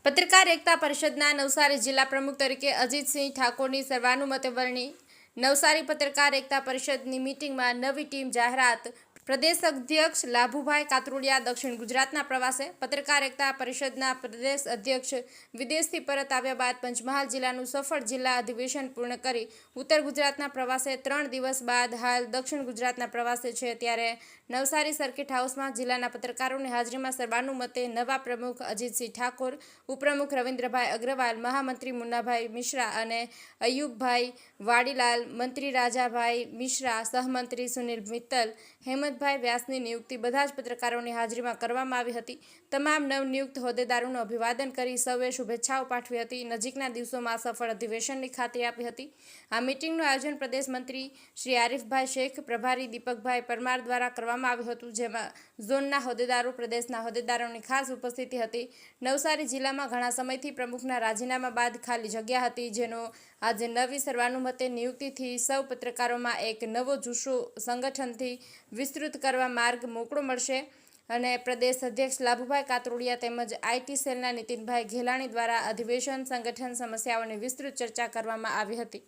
પત્રકાર એકતા પરિષદના નવસારી જિલ્લા પ્રમુખ તરીકે અજીતસિંહ ઠાકોરની સર્વાનુમતે વરણી નવસારી પત્રકાર એકતા પરિષદની મીટિંગમાં નવી ટીમ જાહેરાત પ્રદેશ અધ્યક્ષ લાભુભાઈ કાતરોડિયા દક્ષિણ ગુજરાતના પ્રવાસે પત્રકાર એકતા પરિષદના પ્રદેશ અધ્યક્ષ વિદેશથી પરત આવ્યા બાદ પંચમહાલ જિલ્લાનું સફળ જિલ્લા અધિવેશન પૂર્ણ કરી ઉત્તર ગુજરાતના પ્રવાસે 3 દિવસ બાદ હાલ દક્ષિણ ગુજરાતના પ્રવાસે છે। ત્યારે નવસારી સર્કિટ હાઉસમાં જિલ્લાના પત્રકારોની હાજરીમાં સર્વાનુમતે નવા પ્રમુખ અજીતસિંહ ઠાકોર, ઉપપ્રમુખ રવિન્દ્રભાઈ અગ્રવાલ, મહામંત્રી મુન્નાભાઈ મિશ્રા અને અયુબભાઈ વાડીલાલ, મંત્રી રાજાભાઈ મિશ્રા, સહમંત્રી સુનિલ મિત્તલ, હેમંતભાઈ વ્યાસની નિયુક્તિ બધા જ પત્રકારોની હાજરીમાં કરવામાં આવી હતી। તમામ નવનિયુક્ત હોદ્દેદારોનું અભિવાદન કરી સૌએ શુભેચ્છાઓ પાઠવી હતી। નજીકના દિવસોમાં સફળ અધિવેશનની ખાતરી આપી હતી। આ મીટિંગનું આયોજન પ્રદેશ મંત્રી શ્રી આરિફભાઈ શેખ, પ્રભારી દીપકભાઈ પરમાર દ્વારા કરવામાં આવ્યું હતું, જેમાં ઝોનના હોદ્દેદારો, પ્રદેશના હોદ્દેદારોની ખાસ ઉપસ્થિતિ હતી। નવસારી જિલ્લામાં ઘણા સમયથી પ્રમુખના રાજીનામા બાદ ખાલી જગ્યા હતી, જેનો આજે નવી સર્વાનુમતે નિયુક્તિથી સૌ પત્રકારોમાં એક નવો જુસ્સો સંગઠનથી વિસ્તૃત કરવા માર્ગ મોકળો મળશે અને પ્રદેશ અધ્યક્ષ લાભુભાઈ કાતરોડિયા તેમજ આઈટી સેલના નીતિનભાઈ ઘેલાણી દ્વારા અધિવેશન સંગઠન સમસ્યાઓની વિસ્તૃત ચર્ચા કરવામાં આવી હતી।